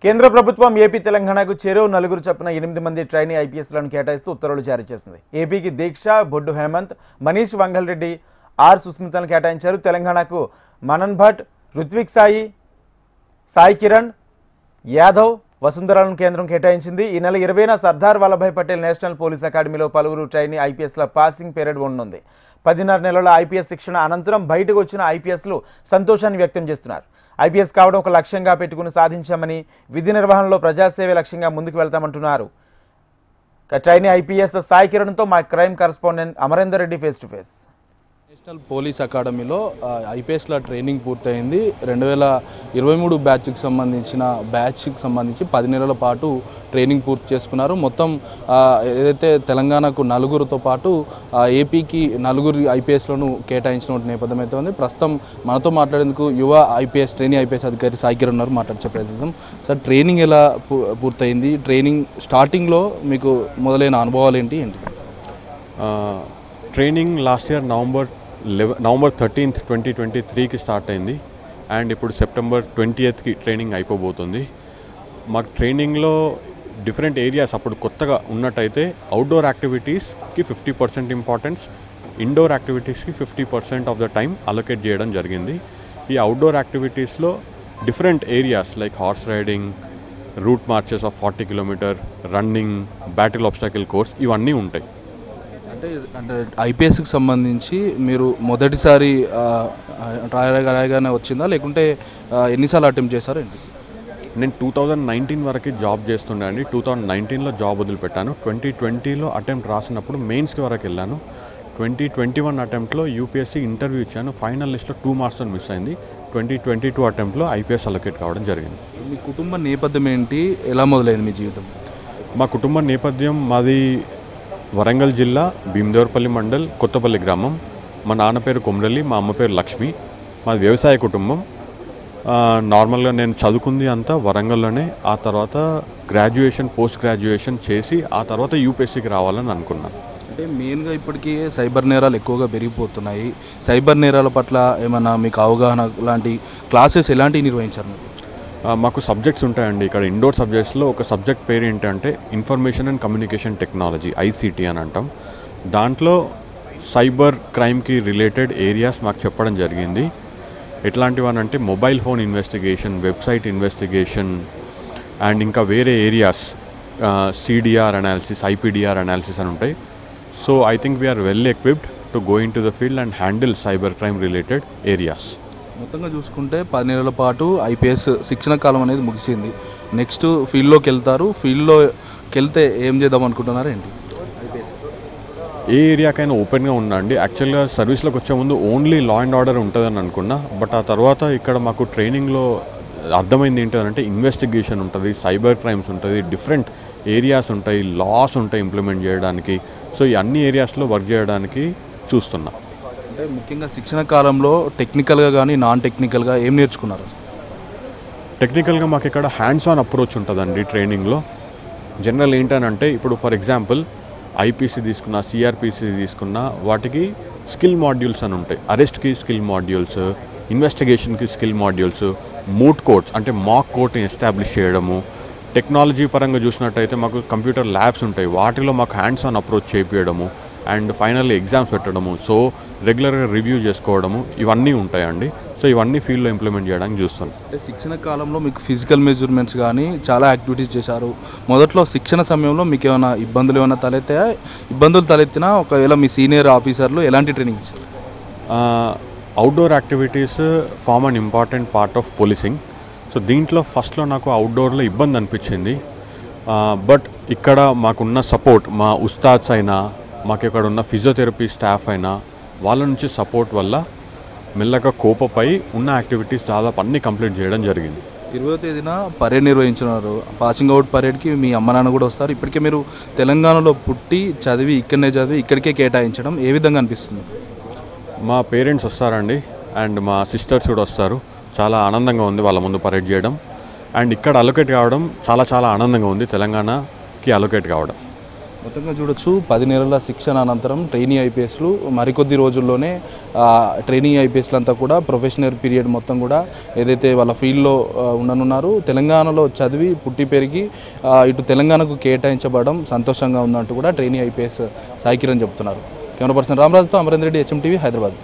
కేంద్ర ప్రభుత్వం ఏపీ తెలంగాణకు చెరో నలుగురు చొప్పున 8 మంది ట్రైనీ ఐపీఎస్లను కేటాయిస్తూ ఉత్తర్వులు జారీ చేసింది. ఏపీకి దీక్ష, బొడ్డు హేమంత్, మనీష్ వంగల్ రెడ్డి, ఆర్ సుస్మితలను కేటాయించారు. తెలంగాణకు మనన్ భట్, రుత్విక్ సాయి, సాయి కిరణ్ యాదవ్, వసుంధరలను కేంద్రం కేటాయించింది. ఈ నెల 20న సర్దార్ వల్లభాయ్ పటేల్ నేషనల్ పోలీస్ అకాడమీలో పలువురు ట్రైనీ ఐపీఎస్ల పాసింగ్ పీరియడ్ ఉండనుంది. 10.5 నెలల ఐపీఎస్ శిక్షణ అనంతరం బయటకు వచ్చిన ఐపీఎస్లు సంతోషాన్ని వ్యక్తం చేస్తున్నారు. ఐపీఎస్ కావడం ఒక లక్ష్యంగా పెట్టుకుని సాధించామని, విధి నిర్వహణలో ప్రజాసేవ లక్ష్యంగా ముందుకు వెళ్తామంటున్నారు. ట్రైనీ ఐపీఎస్ సాయి కిరణ్తో మా crime correspondent Amarender Reddy face to face. National police అకాడమీలో ఐపీఎస్ల ట్రైనింగ్ పూర్తయింది. 2023 బ్యాచ్కి సంబంధించి 10 నెలల పాటు ట్రైనింగ్ పూర్తి చేసుకున్నారు. మొత్తం ఏదైతే తెలంగాణకు 4గురితో పాటు ఏపీకి 4 ఐపీఎస్లను కేటాయించిన నేపథ్యం అయితే ఉంది. ప్రస్తుతం మనతో మాట్లాడేందుకు యువ ట్రైనీ ఐపీఎస్ అధికారి సాయి కిరణ్ ఉన్నారు. మాట్లాడే ప్రయత్నం. సార్, ట్రైనింగ్ ఎలా పూర్తయింది? ట్రైనింగ్ స్టార్టింగ్లో మీకు మొదలైన అనుభవాలు ఏంటి? Training last year November 13th 2023కి స్టార్ట్ అయింది. అండ్ ఇప్పుడు సెప్టెంబర్ 20th ట్రైనింగ్ అయిపోబోతుంది. మాకు ట్రైనింగ్లో డిఫరెంట్ ఏరియాస్ అప్పుడు కొత్తగా ఉన్నట్టయితే అవుట్డోర్ యాక్టివిటీస్కి 50% ఇంపార్టెన్స్, ఇండోర్ యాక్టివిటీస్కి 50% ఆఫ్ ద టైం అలొకేట్ చేయడం జరిగింది. ఈ అవుట్డోర్ యాక్టివిటీస్లో different areas like horse riding, route marches of 40 kilometre, running, battle obstacle course ఇవన్నీ ఉంటాయి. అంటే ఐపీఎస్కి సంబంధించి మీరు మొదటిసారి రాయగానే వచ్చిందా, లేకుంటే ఎన్నిసార్లు అటెంప్ట్ చేశారండి? నేను 2019 వరకు జాబ్ చేస్తుండే అండి. 2019లో జాబ్ వదిలిపెట్టాను. 2020లో అటెంప్ట్ రాసినప్పుడు మెయిన్స్కి వరకు వెళ్ళాను. 2021 అటెంప్ట్లో యూపీఎస్సీ ఇంటర్వ్యూ ఇచ్చాను. ఫైనల్ లిస్ట్లో 2 మార్క్స్తో మిస్ అయింది. 2022 అటెంప్ట్లో ఐపీఎస్ అలొకేట్ కావడం జరిగింది. మీ కుటుంబ నేపథ్యం ఏంటి? ఎలా మొదలైంది మీ జీవితం? మా కుటుంబ నేపథ్యం మాది వరంగల్ జిల్లా భీమదేవరపల్లి మండల్ కొత్తపల్లి గ్రామం. మా నాన్న పేరు కొమరల్లి, మా అమ్మ పేరు లక్ష్మి. మాది వ్యవసాయ కుటుంబం. నార్మల్గా నేను చదువుకుంది అంతా వరంగల్లోనే. ఆ తర్వాత పోస్ట్ గ్రాడ్యుయేషన్ చేసి ఆ తర్వాత యూపీఎస్సీకి రావాలని అనుకున్నాను. అంటే మెయిన్గా ఇప్పటికీ సైబర్ నేరాలు ఎక్కువగా పెరిగిపోతున్నాయి. సైబర్ నేరాల పట్ల ఏమన్నా మీకు అవగాహన లాంటి క్లాసెస్ ఎలాంటివి నిర్వహించారు? మాకు సబ్జెక్ట్స్ ఉంటాయండి. ఇక్కడ ఇండోర్ సబ్జెక్ట్స్లో ఒక సబ్జెక్ట్ పేరు ఏంటంటే information and communication technology, ICT అని అంటాం. దాంట్లో సైబర్ క్రైమ్కి రిలేటెడ్ ఏరియాస్ మాకు చెప్పడం జరిగింది. ఎట్లాంటివనంటే mobile phone investigation, website investigation and ఇంకా వేరే areas CDR analysis, IPDR analysis అని ఉంటాయి. So I think we are well equipped to go into the field and handle cyber crime related areas. మొత్తంగా చూసుకుంటే 10 నెలల పాటు ఐపీఎస్ శిక్షణ కాలం అనేది ముగిసింది. నెక్స్ట్ ఫీల్డ్లోకి వెళ్తారు. ఫీల్డ్లోకి వెళ్తే ఏం చేద్దాం అనుకుంటున్నారు ఏంటి? ఏ ఏరియాకైనా ఓపెన్గా ఉన్నా అండి. యాక్చువల్గా సర్వీస్లోకి వచ్చే ముందు ఓన్లీ లా అండ్ ఆర్డర్ ఉంటుందని అనుకున్నా. బట్ ఆ తర్వాత ఇక్కడ మాకు ట్రైనింగ్లో అర్థమైంది ఏంటంటే ఇన్వెస్టిగేషన్ ఉంటుంది, సైబర్ క్రైమ్స్ ఉంటుంది, డిఫరెంట్ ఏరియాస్ ఉంటాయి, లాస్ ఉంటాయి ఇంప్లిమెంట్ చేయడానికి. సో ఈ అన్ని ఏరియాస్లో వర్క్ చేయడానికి చూస్తున్నా. అంటే ముఖ్యంగా శిక్షణ కాలంలో టెక్నికల్గా కానీ నాన్ టెక్నికల్గా ఏం నేర్చుకున్నారు? టెక్నికల్గా మాకు ఇక్కడ హ్యాండ్స్ ఆన్ అప్రోచ్ ఉంటుందండి ట్రైనింగ్లో. జనరల్ ఏంటనంటే ఇప్పుడు ఫర్ ఎగ్జాంపుల్ ఐపీసీ తీసుకున్నా, సిఆర్పిసి తీసుకున్నా, వాటికి స్కిల్ మాడ్యూల్స్ అని ఉంటాయి. అరెస్ట్కి స్కిల్ మాడ్యూల్స్, ఇన్వెస్టిగేషన్కి స్కిల్ మాడ్యూల్స్, మూట్ కోర్ట్స్ అంటే మాక్ కోర్ట్ని ఎస్టాబ్లిష్ చేయడము. టెక్నాలజీ పరంగా చూసినట్టయితే మాకు కంప్యూటర్ ల్యాబ్స్ ఉంటాయి. వాటిలో మాకు హ్యాండ్స్ ఆన్ అప్రోచ్ చేయించడము అండ్ ఫైనల్లీ ఎగ్జామ్స్ పెట్టడము, సో రెగ్యులర్గా రివ్యూ చేసుకోవడము, ఇవన్నీ ఉంటాయండి. సో ఇవన్నీ ఫీల్డ్లో ఇంప్లిమెంట్ చేయడానికి చూస్తాను. అంటే శిక్షణ కాలంలో మీకు ఫిజికల్ మెజర్మెంట్స్ కానీ చాలా యాక్టివిటీస్ చేశారు. మొదట్లో శిక్షణ సమయంలో మీకు ఏమైనా ఇబ్బందులు తలెత్తినా ఒకవేళ మీ సీనియర్ ఆఫీసర్లు ఎలాంటి ట్రైనింగ్ ఇచ్చారు? Outdoor activities form an important part of policing. So దీంట్లో ఫస్ట్లో నాకు అవుట్డోర్లో ఇబ్బంది అనిపించింది. బట్ ఇక్కడ మాకున్న సపోర్ట్, మా ఉస్తాద్స్ అయినా, మాకు ఇక్కడ ఉన్న ఫిజియోథెరపీ స్టాఫ్ అయినా, వాళ్ళ నుంచి సపోర్ట్ వల్ల మెల్లగా కోపపై ఉన్న యాక్టివిటీస్ దాదాపు అన్నీ కంప్లీట్ చేయడం జరిగింది. 20వ తేదీన పరేడ్ నిర్వహించినారు. పాసింగ్ అవుట్ పరేడ్కి మీ అమ్మ నాన్న కూడా వస్తారు. ఇప్పటికే మీరు తెలంగాణలో పుట్టి చదివి ఇక్కడికే కేటాయించడం ఏ విధంగా అనిపిస్తుంది? మా పేరెంట్స్ వస్తారండి అండ్ మా సిస్టర్స్ కూడా వస్తారు. చాలా ఆనందంగా ఉంది వాళ్ళ ముందు పరేడ్ చేయడం. అండ్ ఇక్కడ అలొకేట్ కావడం చాలా ఆనందంగా ఉంది, తెలంగాణకి అలొకేట్ కావడం. మొత్తంగా చూడొచ్చు 10 నెలల శిక్షణ అనంతరం ట్రైనీ ఐపీఎస్లు మరికొద్ది రోజుల్లోనే ట్రైనింగ్ ఐపీఎస్లు అంతా కూడా ప్రొఫెషనల్ పీరియడ్ మొత్తం కూడా ఏదైతే వాళ్ళ ఫీల్డ్లో ఉండనున్నారు తెలంగాణలో చదివి పుట్టి పెరిగి ఇటు తెలంగాణకు కేటాయించబడడం సంతోషంగా ఉందంటూ కూడా ట్రైనీ ఐపీఎస్ సాయి కిరణ్ చెప్తున్నారు. కెమెరా పర్సన్ రామరాజుతో అమరేంద్ర రెడ్డి, HM TV, హైదరాబాద్.